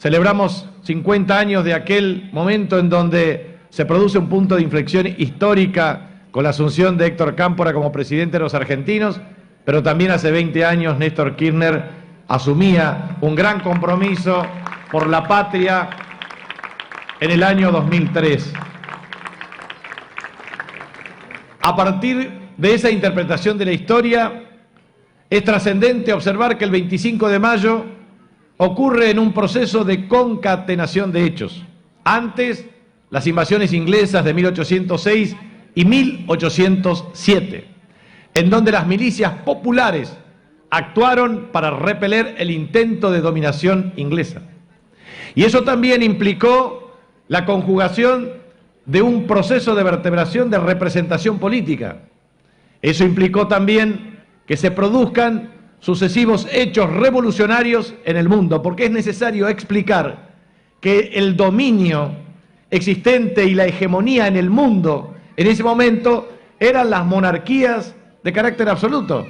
Celebramos 50 años de aquel momento en donde se produce un punto de inflexión histórica con la asunción de Héctor Cámpora como presidente de los argentinos, pero también hace 20 años Néstor Kirchner asumía un gran compromiso por la patria en el año 2003. A partir de esa interpretación de la historia, es trascendente observar que el 25 de mayo ocurre en un proceso de concatenación de hechos. Antes, las invasiones inglesas de 1806 y 1807, en donde las milicias populares actuaron para repeler el intento de dominación inglesa. Y eso también implicó la conjugación de un proceso de vertebración de representación política. Eso implicó también que se produzcan sucesivos hechos revolucionarios en el mundo, porque es necesario explicar que el dominio existente y la hegemonía en el mundo en ese momento eran las monarquías de carácter absoluto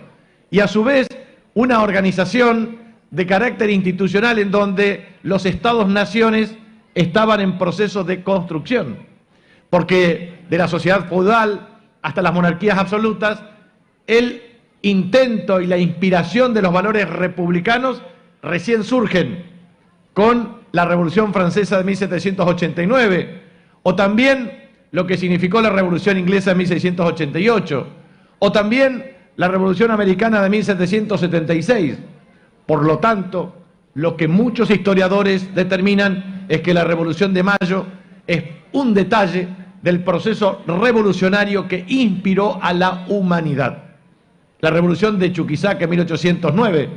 y a su vez una organización de carácter institucional en donde los estados-naciones estaban en proceso de construcción, porque de la sociedad feudal hasta las monarquías absolutas, el intento y la inspiración de los valores republicanos recién surgen con la Revolución Francesa de 1789, o también lo que significó la Revolución Inglesa de 1688, o también la Revolución Americana de 1776. Por lo tanto, lo que muchos historiadores determinan es que la Revolución de Mayo es un detalle del proceso revolucionario que inspiró a la humanidad. La Revolución de Chuquisaca en 1809,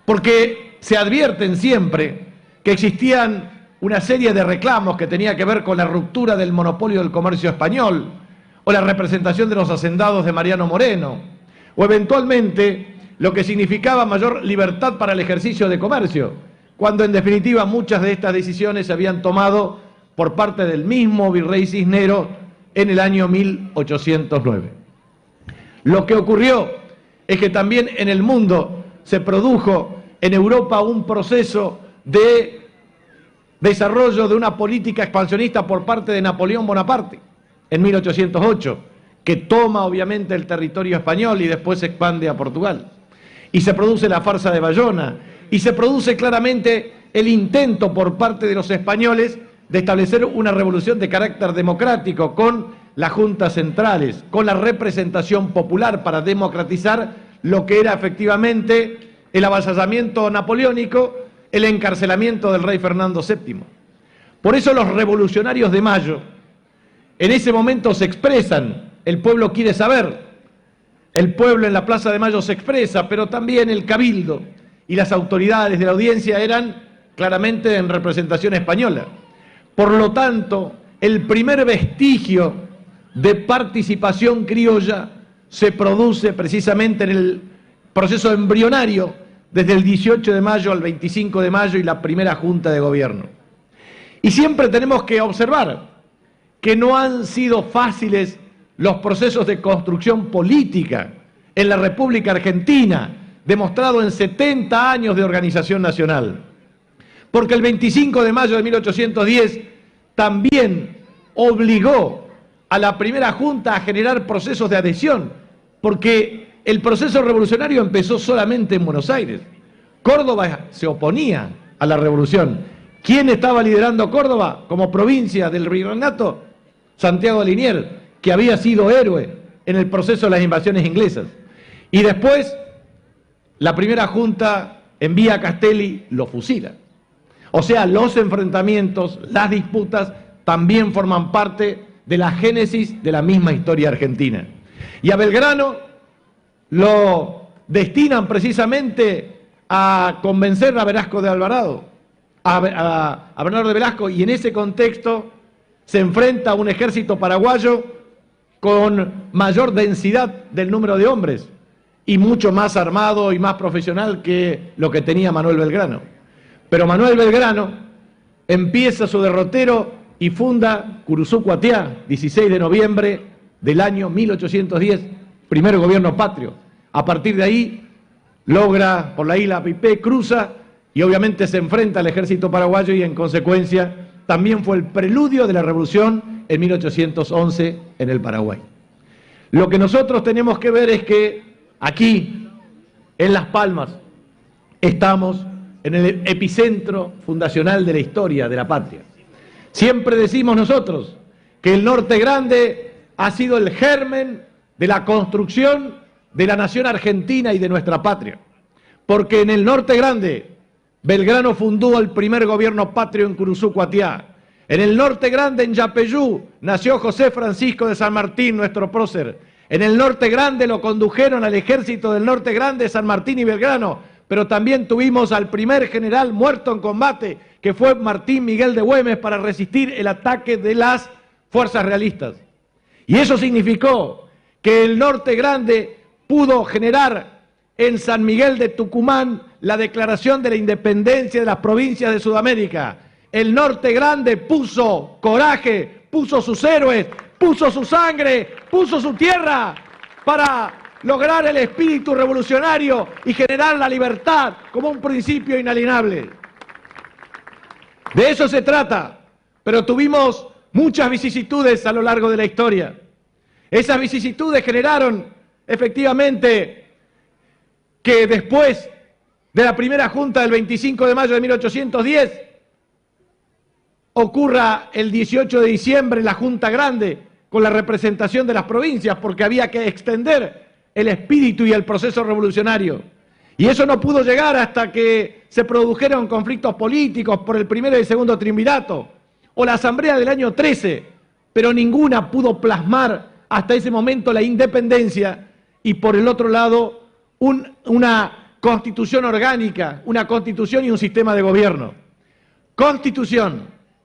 porque se advierten siempre que existían una serie de reclamos que tenía que ver con la ruptura del monopolio del comercio español, o la representación de los hacendados de Mariano Moreno, o eventualmente lo que significaba mayor libertad para el ejercicio de comercio, cuando en definitiva muchas de estas decisiones se habían tomado por parte del mismo virrey Cisneros en el año 1809. Lo que ocurrió es que también en el mundo se produjo en Europa un proceso de desarrollo de una política expansionista por parte de Napoleón Bonaparte en 1808, que toma obviamente el territorio español y después se expande a Portugal. Y se produce la farsa de Bayona, y se produce claramente el intento por parte de los españoles de establecer una revolución de carácter democrático con las juntas centrales, con la representación popular para democratizar lo que era efectivamente el avasallamiento napoleónico, el encarcelamiento del rey Fernando VII. Por eso los revolucionarios de Mayo en ese momento se expresan, el pueblo quiere saber, el pueblo en la Plaza de Mayo se expresa, pero también el cabildo y las autoridades de la audiencia eran claramente en representación española. Por lo tanto, el primer vestigio de participación criolla se produce precisamente en el proceso embrionario desde el 18 de mayo al 25 de mayo y la primera Junta de Gobierno. Y siempre tenemos que observar que no han sido fáciles los procesos de construcción política en la República Argentina, demostrado en 70 años de organización nacional. Porque el 25 de mayo de 1810 también obligó a la primera Junta a generar procesos de adhesión, porque el proceso revolucionario empezó solamente en Buenos Aires. Córdoba se oponía a la revolución. ¿Quién estaba liderando Córdoba como provincia del virreinato? Santiago de Liniers, que había sido héroe en el proceso de las invasiones inglesas. Y después, la primera Junta envía a Castelli, lo fusila. O sea, los enfrentamientos, las disputas, también forman parte de la génesis de la misma historia argentina. Y a Belgrano lo destinan precisamente a convencer a Velasco de Alvarado, a Bernardo de Velasco, y en ese contexto se enfrenta a un ejército paraguayo con mayor densidad del número de hombres y mucho más armado y más profesional que lo que tenía Manuel Belgrano. Pero Manuel Belgrano empieza su derrotero y funda Curuzú Cuatiá, 16 de noviembre del año 1810, primer gobierno patrio. A partir de ahí logra por la isla Pipé, cruza y obviamente se enfrenta al ejército paraguayo y en consecuencia también fue el preludio de la revolución en 1811 en el Paraguay. Lo que nosotros tenemos que ver es que aquí, en Las Palmas, estamos en el epicentro fundacional de la historia de la patria. Siempre decimos nosotros que el Norte Grande ha sido el germen de la construcción de la nación argentina y de nuestra patria. Porque en el Norte Grande, Belgrano fundó el primer gobierno patrio en Curuzú, Cuatiá. En el Norte Grande, en Yapeyú, nació José Francisco de San Martín, nuestro prócer. En el Norte Grande lo condujeron al ejército del Norte Grande, San Martín y Belgrano, pero también tuvimos al primer general muerto en combate, que fue Martín Miguel de Güemes, para resistir el ataque de las fuerzas realistas. Y eso significó que el Norte Grande pudo generar en San Miguel de Tucumán la declaración de la independencia de las provincias de Sudamérica. El Norte Grande puso coraje, puso sus héroes, puso su sangre, puso su tierra para lograr el espíritu revolucionario y generar la libertad como un principio inalienable. De eso se trata, pero tuvimos muchas vicisitudes a lo largo de la historia. Esas vicisitudes generaron efectivamente que después de la primera junta del 25 de mayo de 1810 ocurra el 18 de diciembre la Junta Grande con la representación de las provincias, porque había que extender el espíritu y el proceso revolucionario. Y eso no pudo llegar hasta que se produjeron conflictos políticos por el primero y el segundo triunvirato, o la asamblea del año 13, pero ninguna pudo plasmar hasta ese momento la independencia, y por el otro lado una constitución orgánica, una constitución y un sistema de gobierno. Constitución,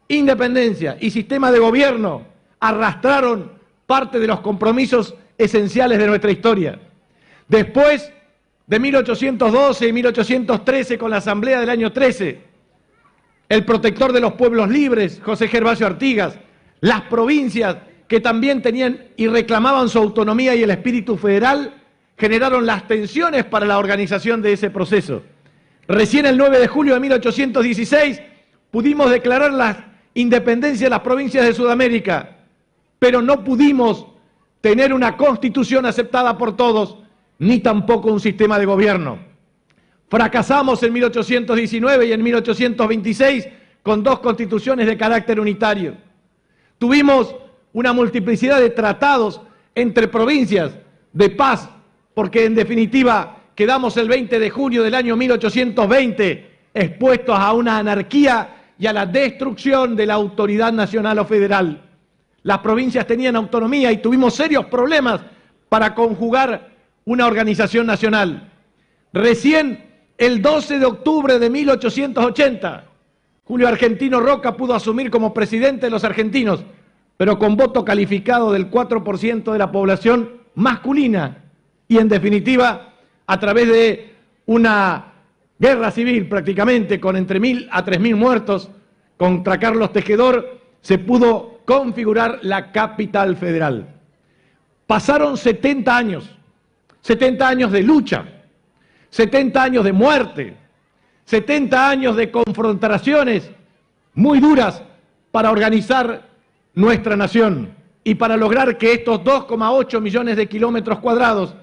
independencia y sistema de gobierno arrastraron parte de los compromisos esenciales de nuestra historia. Después de 1812 y 1813, con la asamblea del año 13, el protector de los pueblos libres, José Gervasio Artigas, las provincias que también tenían y reclamaban su autonomía y el espíritu federal, generaron las tensiones para la organización de ese proceso. Recién el 9 de julio de 1816 pudimos declarar la independencia de las provincias de Sudamérica, pero no pudimos tener una constitución aceptada por todos, ni tampoco un sistema de gobierno. Fracasamos en 1819 y en 1826 con dos constituciones de carácter unitario. Tuvimos una multiplicidad de tratados entre provincias de paz, porque en definitiva quedamos el 20 de junio del año 1820 expuestos a una anarquía y a la destrucción de la autoridad nacional o federal. Las provincias tenían autonomía y tuvimos serios problemas para conjugar una organización nacional. Recién el 12 de octubre de 1880, Julio Argentino Roca pudo asumir como presidente de los argentinos, pero con voto calificado del 4% de la población masculina y en definitiva a través de una guerra civil prácticamente con entre 1.000 a 3.000 muertos contra Carlos Tejedor se pudo configurar la capital federal. Pasaron 70 años de lucha, 70 años de muerte, 70 años de confrontaciones muy duras para organizar nuestra nación y para lograr que estos 2,8 millones de kilómetros cuadrados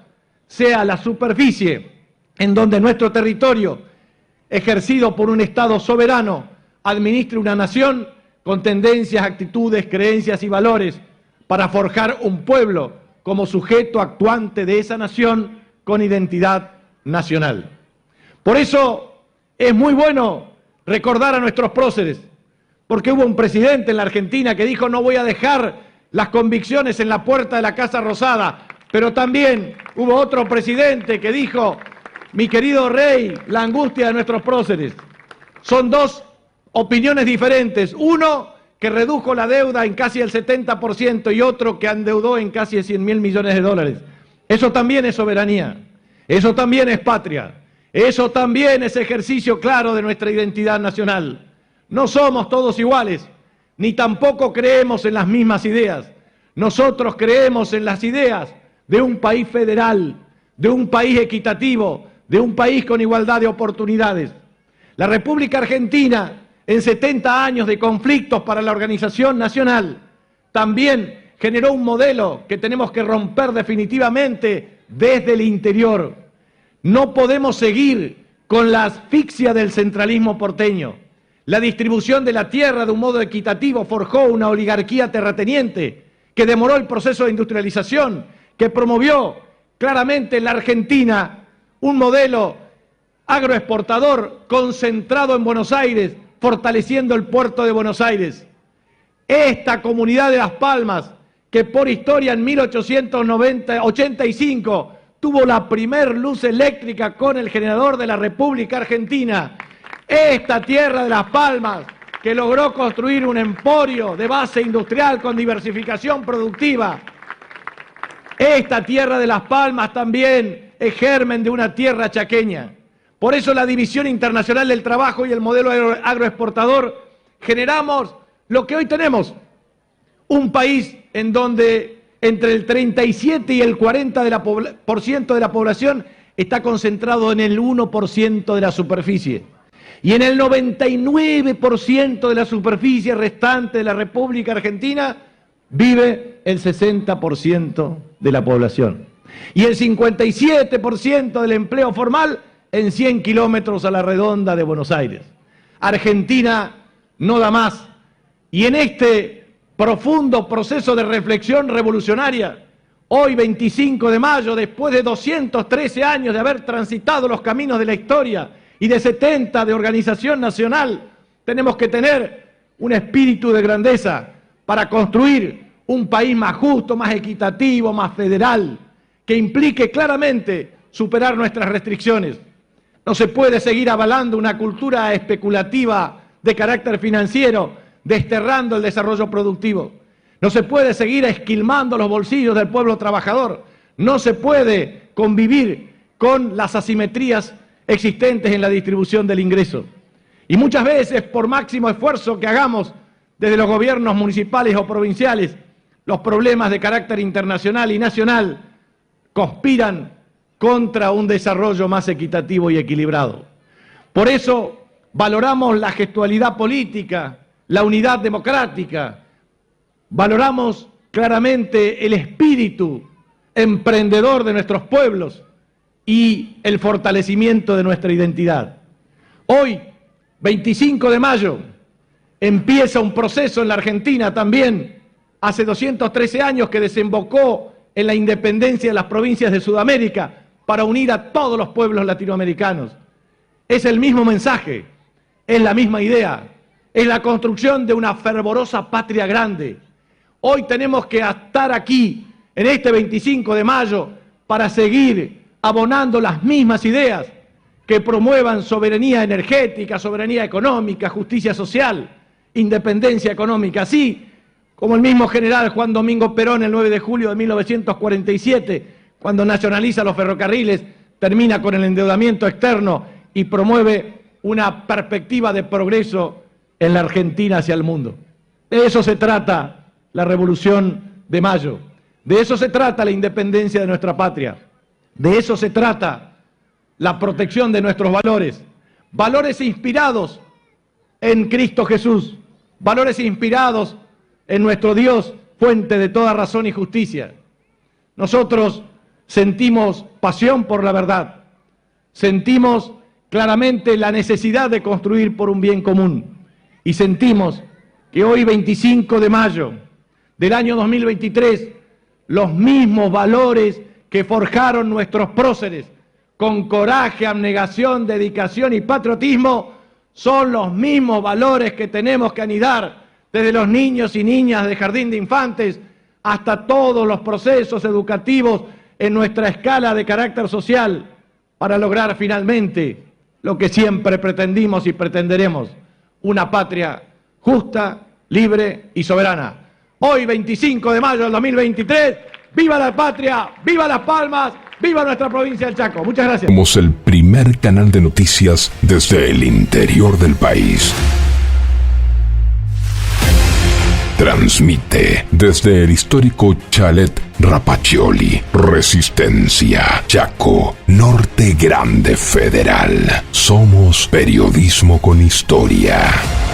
sea la superficie en donde nuestro territorio, ejercido por un Estado soberano, administre una nación con tendencias, actitudes, creencias y valores para forjar un pueblo como sujeto actuante de esa nación con identidad nacional. Por eso es muy bueno recordar a nuestros próceres, porque hubo un presidente en la Argentina que dijo: no voy a dejar las convicciones en la puerta de la Casa Rosada, pero también hubo otro presidente que dijo: mi querido rey, la angustia de nuestros próceres. Son dos opiniones diferentes, uno que redujo la deuda en casi el 70% y otro que endeudó en casi 100.000 millones de dólares. Eso también es soberanía, eso también es patria, eso también es ejercicio claro de nuestra identidad nacional. No somos todos iguales, ni tampoco creemos en las mismas ideas. Nosotros creemos en las ideas de un país federal, de un país equitativo, de un país con igualdad de oportunidades. La República Argentina, en 70 años de conflictos para la organización nacional, también generó un modelo que tenemos que romper definitivamente desde el interior. No podemos seguir con la asfixia del centralismo porteño. La distribución de la tierra de un modo equitativo forjó una oligarquía terrateniente que demoró el proceso de industrialización, que promovió claramente en la Argentina un modelo agroexportador concentrado en Buenos Aires, fortaleciendo el puerto de Buenos Aires. Esta comunidad de Las Palmas, que por historia en 1885 tuvo la primer luz eléctrica con el generador de la República Argentina, esta tierra de Las Palmas, que logró construir un emporio de base industrial con diversificación productiva, esta tierra de Las Palmas también es germen de una tierra chaqueña. Por eso la División Internacional del Trabajo y el modelo agroexportador generamos lo que hoy tenemos, un país en donde entre el 37 y el 40% de la población está concentrado en el 1% de la superficie. Y en el 99% de la superficie restante de la República Argentina vive el 60% de la población. Y el 57% del empleo formal en 100 kilómetros a la redonda de Buenos Aires. Argentina no da más. Y en este profundo proceso de reflexión revolucionaria, hoy 25 de mayo, después de 213 años de haber transitado los caminos de la historia y de 70 de organización nacional, tenemos que tener un espíritu de grandeza para construir un país más justo, más equitativo, más federal, que implique claramente superar nuestras restricciones. No se puede seguir avalando una cultura especulativa de carácter financiero, desterrando el desarrollo productivo. No se puede seguir esquilmando los bolsillos del pueblo trabajador. No se puede convivir con las asimetrías existentes en la distribución del ingreso. Y muchas veces, por máximo esfuerzo que hagamos desde los gobiernos municipales o provinciales, los problemas de carácter internacional y nacional conspiran contra un desarrollo más equitativo y equilibrado. Por eso valoramos la gestualidad política, la unidad democrática, valoramos claramente el espíritu emprendedor de nuestros pueblos y el fortalecimiento de nuestra identidad. Hoy, 25 de mayo, empieza un proceso en la Argentina también, hace 213 años, que desembocó en la independencia de las provincias de Sudamérica para unir a todos los pueblos latinoamericanos. Es el mismo mensaje, es la misma idea, es la construcción de una fervorosa patria grande. Hoy tenemos que estar aquí, en este 25 de mayo, para seguir abonando las mismas ideas que promuevan soberanía energética, soberanía económica, justicia social, independencia económica, así como el mismo general Juan Domingo Perón el 9 de julio de 1947, cuando nacionaliza los ferrocarriles, termina con el endeudamiento externo y promueve una perspectiva de progreso en la Argentina hacia el mundo. De eso se trata la Revolución de Mayo, de eso se trata la independencia de nuestra patria, de eso se trata la protección de nuestros valores, valores inspirados en Cristo Jesús, valores inspirados en nuestro Dios, fuente de toda razón y justicia. Nosotros sentimos pasión por la verdad, sentimos claramente la necesidad de construir por un bien común y sentimos que hoy 25 de mayo del año 2023 los mismos valores que forjaron nuestros próceres con coraje, abnegación, dedicación y patriotismo son los mismos valores que tenemos que anidar desde los niños y niñas de jardín de infantes hasta todos los procesos educativos en nuestra escala de carácter social para lograr finalmente lo que siempre pretendimos y pretenderemos, una patria justa, libre y soberana. Hoy, 25 de mayo del 2023, ¡viva la patria! ¡Viva Las Palmas! ¡Viva nuestra provincia del Chaco! Muchas gracias. Somos el primer canal de noticias desde el interior del país. Transmite desde el histórico chalet Rapaccioli, Resistencia, Chaco, Norte Grande Federal. Somos periodismo con historia.